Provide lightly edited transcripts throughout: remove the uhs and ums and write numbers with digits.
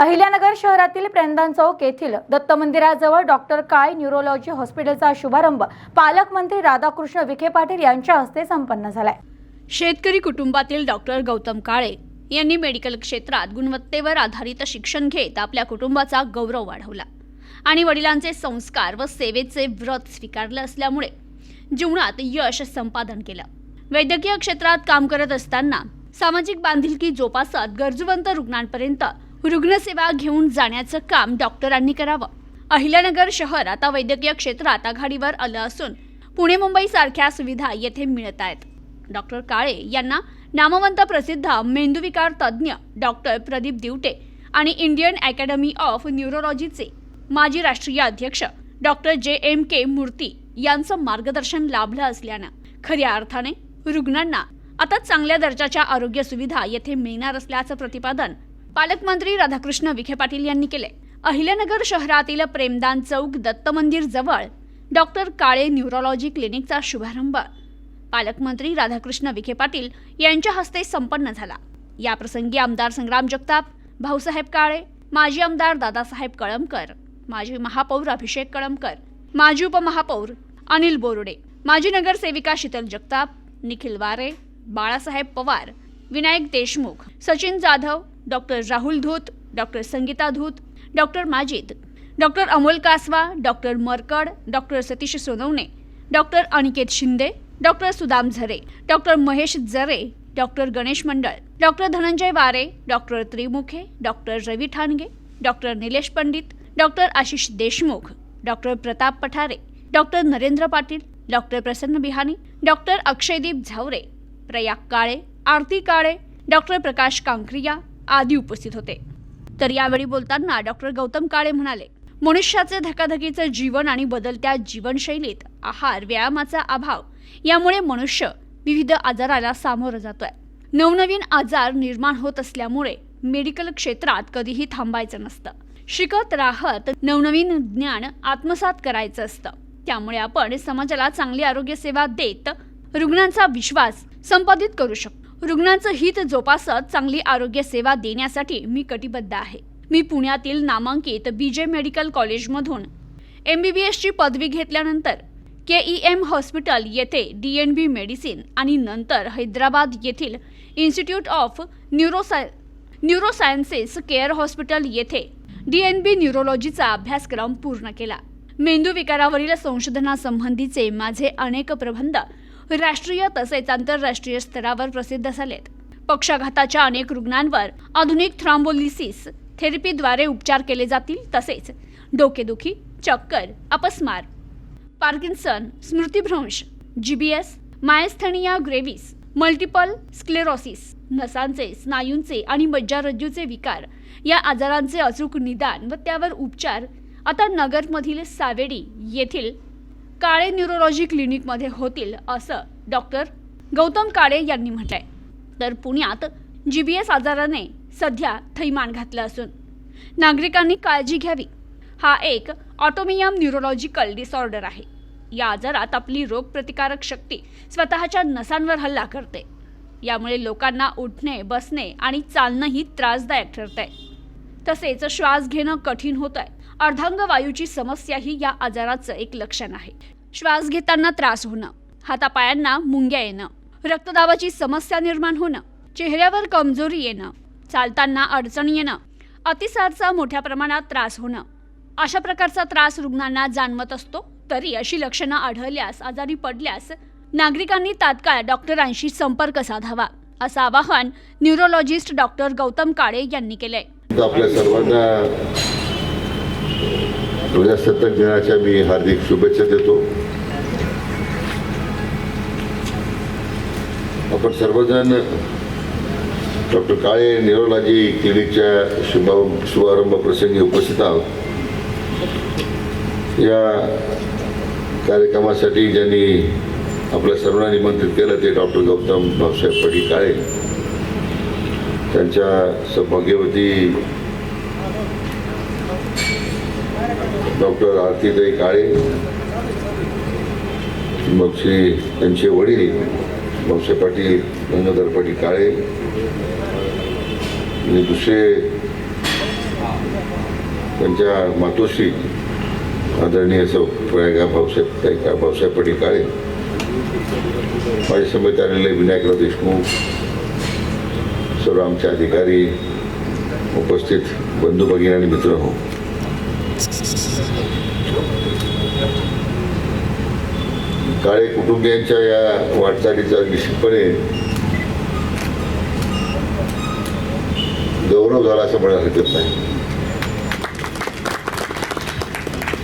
अहिल्यानगर शहरातील प्रेमदान चौक येथील दत्त मंदिराजवळ डॉक्टर काळे न्यूरोलॉजी हॉस्पिटलचा शुभारंभ पालकमंत्री राधाकृष्ण विखे पाटील यांच्या हस्ते संपन्न झालाय। शेतकरी कुटुंबातील डॉक्टर गौतम काळे यांनी मेडिकल क्षेत्रात गुणवत्तेवर आधारित शिक्षण घेत आपल्या कुटुंबाचा गौरव वाढवला आणि वडिलांचे संस्कार व सेवेचे व्रत स्वीकारले असल्यामुळे जीवनात यश संपादन केलं। वैद्यकीय क्षेत्रात काम करत असताना सामाजिक बांधिलकी जोपासत गरजूवंत रुग्णांपर्यंत रुग्णसेवा घेऊन जाण्याचं काम डॉक्टरांनी करावं। अहिल्यानगर शहर आता वैद्यकीय क्षेत्रात आघाडीवर आलं असून पुणे मुंबई सारख्या सुविधा येथे मिळत आहेत। डॉक्टर काळे यांना नामवंत प्रसिद्ध मेंदूविकार तज्ज्ञ डॉक्टर प्रदीप दिवटे आणि इंडियन अकॅडमी ऑफ न्यूरोलॉजीचे माजी राष्ट्रीय अध्यक्ष डॉक्टर JMK मूर्ती यांचं मार्गदर्शन लाभलं असल्यानं खऱ्या अर्थाने रुग्णांना आता चांगल्या दर्जाच्या आरोग्य सुविधा येथे मिळणार असल्याचं प्रतिपादन पालकमंत्री राधाकृष्ण विखे पाटील यांनी केले। अहिल्यानगर शहरातील प्रेमदान चौक दत्त मंदिर जवळ डॉक्टर काळे न्यूरोलॉजी क्लिनिकचा शुभारंभ पालकमंत्री राधाकृष्ण विखे पाटील यांच्या हस्ते संपन्न झाला। या प्रसंगी आमदार संग्राम जगताप, भाऊसाहेब काळे, माजी आमदार दादासाहेब कळमकर, माजी महापौर अभिषेक कळमकर, माजी उपमहापौर अनिल बोरुडे, माजी नगरसेविका Sheetal Jagtap, Nikhil Ware, Balasaheb Pawar, Vinayak Deshmukh, Sachin Jadhav, doctor Rahul Dhoot, doctor Sangeeta Dhoot, doctor Majid, doctor Amol Kaswa, doctor Markad, doctor Satish Sonawane, doctor Aniket Shinde, doctor Sudam Zare, doctor Mahesh जरे, डॉक्टर गणेश मंडळ, doctor Dhananjay Ware, doctor Trimukhe, doctor Ravi Thange, doctor Nilesh Pandit, doctor Ashish Deshmukh, doctor Pratap Pathare, doctor Narendra Patil, doctor Prasanna Bihani, doctor Akshaydeep Zaware, Prayag Kale, Aarti Kale, doctor Prakash Kankriya आदी उपस्थित होते। तर यावेळी बोलताना डॉक्टर गौतम काळे म्हणाले, मनुष्याचे धकाधकीचे जीवन आणि बदलत्या जीवनशैलीत आहार व्यायामाचा अभाव यामुळे मनुष्य विविध आजाराला सामोरं जातोय। नवनवीन आजार निर्माण होत असल्यामुळे मेडिकल क्षेत्रात कधीही थांबायचं नसतं। शिकत राहत नवनवीन ज्ञान आत्मसात करायचं असतं। त्यामुळे आपण समाजाला चांगली आरोग्य सेवा देत रुग्णांचा विश्वास संपादित करू शकतो। रुग्णांचं हित जोपासत चांगली आरोग्य सेवा देण्यासाठी मी कटिबद्ध आहे। मी पुण्यातील नामांकित BJ मेडिकल कॉलेजमधून MBBS ची पदवी घेतल्यानंतर KEM हॉस्पिटल येथे DNB मेडिसिन आणि नंतर हैदराबाद येथील इन्स्टिट्यूट ऑफ न्यूरोसायन्सेस केअर हॉस्पिटल येथे DNB न्यूरोलॉजीचा अभ्यासक्रम पूर्ण केला। मेंदू विकारावरील संशोधनासंबंधीचे माझे अनेक प्रबंध राष्ट्रीय तसेच आंतरराष्ट्रीय स्तरावर प्रसिद्ध झालेत। पक्षाघाताच्या अनेक रुग्णांवर आधुनिक थ्रॉम्बोलिसिस थेरपीद्वारे उपचार केले जातील। तसेच डोकेदुखी, चक्कर, अपस्मार, पार्किन्सन, स्मृतिभ्रंश, GBS, myasthenia gravis, multiple sclerosis, नसांचे, स्नायूंचे आणि मज्जारज्जूचे विकार या आजारांचे अचूक निदान व त्यावर उपचार आता नगरमधील सावेडी येथील काळे न्यूरोलॉजी क्लिनिकमध्ये होतील असं डॉक्टर गौतम काळे यांनी म्हटलंय। तर पुण्यात GBS आजाराने सध्या थैमान घातलं असून नागरिकांनी काळजी घ्यावी। हा एक ऑटोमियम न्यूरोलॉजिकल डिसऑर्डर आहे। या आजारात आपली रोगप्रतिकारक शक्ती स्वतःच्या नसांवर हल्ला करते। यामुळे लोकांना उठणे, बसणे आणि चालणंही त्रासदायक ठरतंय। तसेच श्वास घेणं कठीण होतंय। अर्धांग वायूची समस्याही या आजाराचं एक लक्षण आहे। श्वास घेताना त्रास होणं, हातापायांना मुंग्या येणं, रक्तदाबाची समस्या निर्माण होणं, चेहऱ्यावर कमजोरी येणं, चालताना अडचण येणं, अतिसारचा मोठ्या प्रमाणात त्रास होणं, अशा प्रकारचा त्रास रुग्णांना जाणवत असतो। तरी अशी लक्षणं आढळल्यास, आजारी पडल्यास नागरिकांनी तात्काळ डॉक्टरांशी संपर्क साधावा असं आवाहन न्यूरोलॉजिस्ट डॉक्टर गौतम काळे यांनी केलंय। आपल्या सर्वांना प्रजासत्ताक दिनाच्या मी हार्दिक शुभेच्छा देतो। आपण सर्वजण डॉक्टर काळे न्यूरोलॉजी क्लिनिकच्या शुभारंभ प्रसंगी उपस्थित आहोत। या कार्यक्रमासाठी ज्यांनी आपल्या सर्वांना निमंत्रित केलं ते डॉक्टर गौतम भाऊसाहेब पाटील काळे, त्यांच्या सौभाग्यवती डॉक्टर आरतीताई काळे, मग त्यांचे वडील भाऊसाहेब पाटील, गंगाधर पाटील काळे आणि दुसरे त्यांच्या मातोश्री आदरणीय असं भाऊसाहेब पाटील काळे, माझ्या समेत आलेले विनायकराव देशमुख, सर्व आमचे अधिकारी, उपस्थित बंधू भगिनी आणि मित्र हो, काळे कुटुंबियांच्या या वाटचालीचा निश्चितपणे गौरव झाला असं म्हणायला हरकत नाही.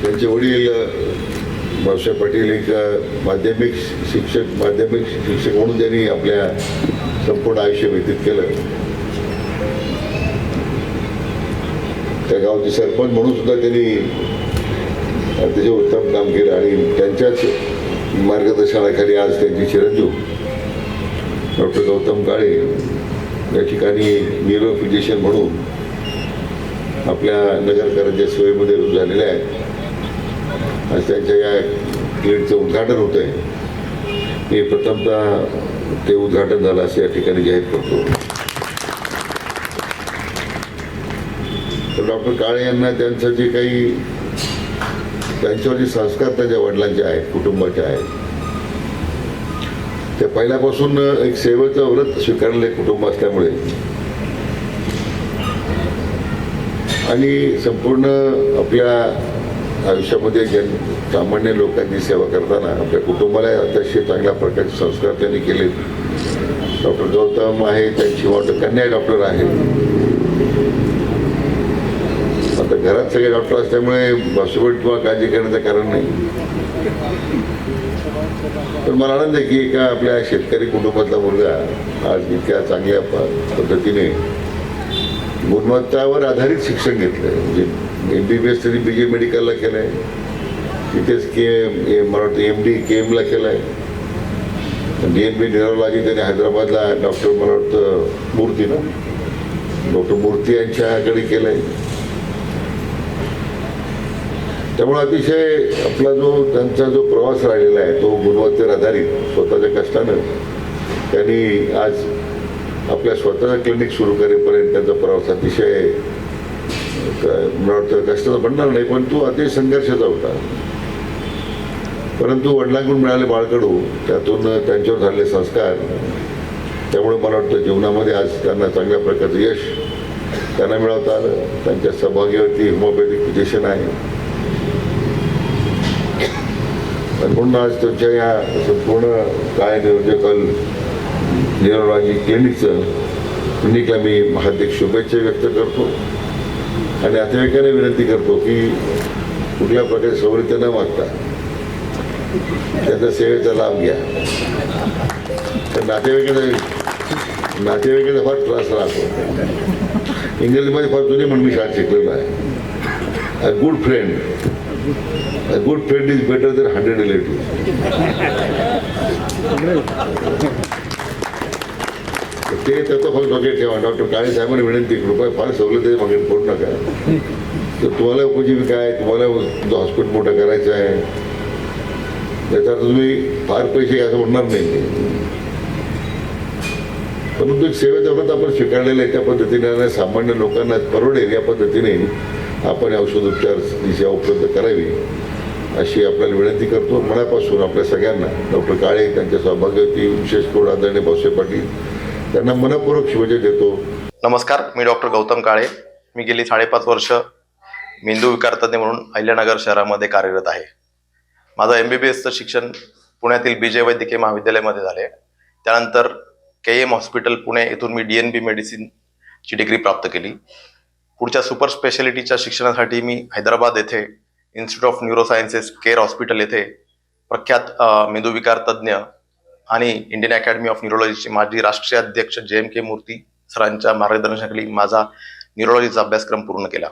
त्यांचे वडील भाऊसाहेब पाटील एक माध्यमिक शिक्षक म्हणून त्यांनी आपल्या संपूर्ण आयुष्य व्यतीत केलं. त्या गावचे सरपंच म्हणून सुद्धा त्यांनी अतिशय उत्तम काम केलं आणि त्यांच्याच मार्गदर्शनाखाली आज त्यांचे चिरंजीव डॉक्टर गौतम काळे या ठिकाणी न्यूरो फिजिशियन म्हणून आपल्या नगरकरांच्या सेवेमध्ये रुजू झालेले आहेत. आज त्यांच्या या क्लिनिकचं उद्घाटन होत आहे. हे प्रथमतः ते उद्घाटन झालं असं या ठिकाणी जाहीर करतो. तर डॉक्टर काळे यांना त्यांचं जे काही त्यांच्यावर जे संस्कार त्यांच्या वडिलांचे आहेत, कुटुंबाचे आहेत, ते पहिल्यापासून एक सेवेचं व्रत स्वीकारलेलं कुटुंब असल्यामुळे आणि संपूर्ण आपल्या आयुष्यामध्ये सामान्य लोकांची सेवा करताना आपल्या कुटुंबाला अतिशय चांगल्या प्रकारचे संस्कार त्यांनी केले. डॉक्टर गौतम आहे, त्यांची मोठं कन्या डॉक्टर आहे. आता घरात सगळे डॉक्टर असल्यामुळे भाऊसाहेब किंवा काळजी करण्याचं कारण नाही. पण मला आनंद आहे की एका आपल्या शेतकरी कुटुंबातला मुलगा आज इतक्या चांगल्या पद्धतीने गुणवत्तावर आधारित शिक्षण घेतलं. म्हणजे MBBS त्यांनी BJ मेडिकलला केलं आहे, तिथेच मला वाटतं MD KMला केलं आहे. DNB न्यूरोलॉजी त्यांनी हैदराबादला डॉक्टर मला वाटतं डॉक्टर मूर्ती यांच्याकडे केलं आहे. त्यामुळे अतिशय आपला त्यांचा जो प्रवास राहिलेला आहे तो गुणवत्तेवर आधारित स्वतःच्या कष्टानं त्यांनी आज आपल्या स्वतःचं क्लिनिक सुरू करेपर्यंत त्यांचा प्रवास अतिशय मला वाटतं कष्टाचा बनणार नाही, पण तो अतिशय संघर्षाचा होता. परंतु वडिलांकडून मिळाले बाळकडू, त्यातून त्यांच्यावर झालेले संस्कार, त्यामुळे मला वाटतं जीवनामध्ये आज त्यांना चांगल्या प्रकारचं यश त्यांना मिळवता आलं. त्यांच्या सहभागीवरती होमिओपॅथिक फिजिशियन आहे आणि म्हणून आज त्यांच्या या संपूर्ण काळे न्यूरोलॉजी क्लिनिकला मी हार्दिक शुभेच्छा व्यक्त करतो आणि नातेवाईकांना विनंती करतो की कुठल्या प्रकारे सवलती न मागता त्याचा सेवेचा लाभ घ्या. तर नातेवाईकांचा फार त्रास राहतो. इंग्रजीमध्ये फार जुनी म्हणून मी शाळेत शिकलेलो आहे, a good friend is better than 100 relative. ते त्याचं फक्त डोक्यात ठेवा. डॉक्टर काळे साहेबांनी विनंती, कृपया फार सवलती मागणी करू नका. तर तुम्हाला उपजीविका आहे, तुम्हाला हॉस्पिटल मोठं करायचं आहे, त्याचा तुम्ही फार पैसे असं म्हणणार नाही. परंतु एक सेवेचा व्रत आपण स्वीकारलेलं आहे, त्या पद्धतीने सामान्य लोकांना परवडेल या पद्धतीने आपण औषधोपचार ही सेवा उपलब्ध करावी अशी आपल्याला विनंती करतो. मनापासून आपल्या सगळ्यांना डॉक्टर काळे त्यांच्या सहभागावरती विशेष करून आदरणीय भाऊसाहेब पाटील त्यांना मनपूर्वक शुभेच्छा देतो. नमस्कार, मी डॉक्टर गौतम काळे. मी गेली 5.5 वर्ष मेंदू विकार तज्ञ म्हणून अहिल्यानगर शहरामध्ये कार्यरत आहे. माझं MBBSचं शिक्षण पुण्यातील BJ वैद्यकीय महाविद्यालयामध्ये झाले. त्यानंतर KM हॉस्पिटल पुणे येथून मी DNB मेडिसिनची डिग्री प्राप्त केली. पुढच्या सुपर स्पेशालिटीच्या शिक्षणासाठी मी हैदराबाद येथे इन्स्टिट्यूट ऑफ न्यूरोसायन्सेस केअर हॉस्पिटल येथे प्रख्यात मेंदूविकार तज्ज्ञ आणि इंडियन अकॅडमी ऑफ न्यूरोलॉजीचे माजी राष्ट्रीय अध्यक्ष JMK मूर्ती सरांच्या मार्गदर्शनाखाली माझा न्यूरोलॉजीचा अभ्यासक्रम पूर्ण केला.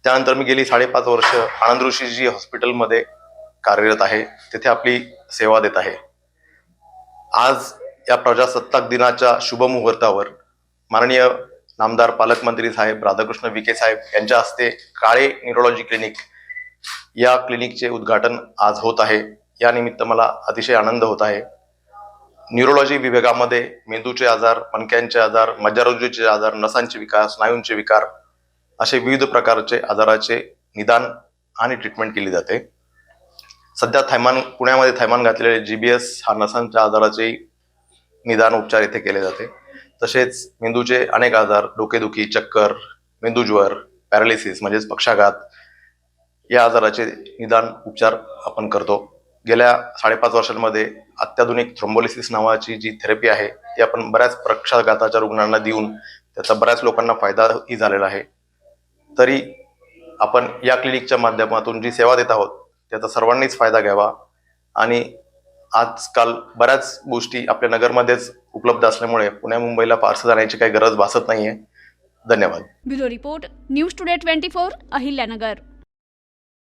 त्यानंतर मी गेली 5.5 वर्ष आनंद ऋषीजी हॉस्पिटलमध्ये कार्यरत आहे, तिथे आपली सेवा देत आहे. आज या प्रजासत्ताक दिनाच्या शुभमुहूर्तावर माननीय नामदार पालकमंत्री साहेब राधाकृष्ण विखे साहेब यांच्या हस्ते काळे न्यूरोलॉजी क्लिनिक या क्लिनिकचे उद्घाटन आज होत आहे. या निमित्त मला अतिशय आनंद होत आहे. न्यूरोलॉजी विभागामध्ये मेंदूचे आजार, मणक्यांचे आजार, मज्जारोजूचे आजार, नसांचे विकार, स्नायूंचे विकार असे विविध प्रकारचे आजाराचे निदान आणि ट्रीटमेंट केली जाते. सध्या पुण्यामध्ये थैमान घातलेले GBS हा नसांच्या आजाराचे निदान उपचार इथे केले जाते. तसेच मेंदूचे अनेक आजार, डोकेदुखी, चक्कर, मेंदूज्वर, पॅरालिसिस म्हणजेच पक्षाघात या आजाराचे निदान उपचार आपण करतो. गेल्या 5.5 वर्षांमध्ये अत्याधुनिक थ्रोम्बोलिसिस नावाची जी थेरपी आहे ती आपण बऱ्याच पक्षाघाताच्या रुग्णांना देऊन त्याचा बऱ्याच लोकांना फायदाही झालेला आहे. तरी आपण या क्लिनिकच्या माध्यमातून जी सेवा देत आहोत त्याचा सर्वांनीच फायदा घ्यावा आणि आजकाल बऱ्याच गोष्टी आपल्या नगरमध्येच उपलब्ध असल्यामुळे पुण्या मुंबईला फारसं जाण्याची काही गरज भासत नाहीये. धन्यवाद. Bureau report, news today 24, Ahilyanagar.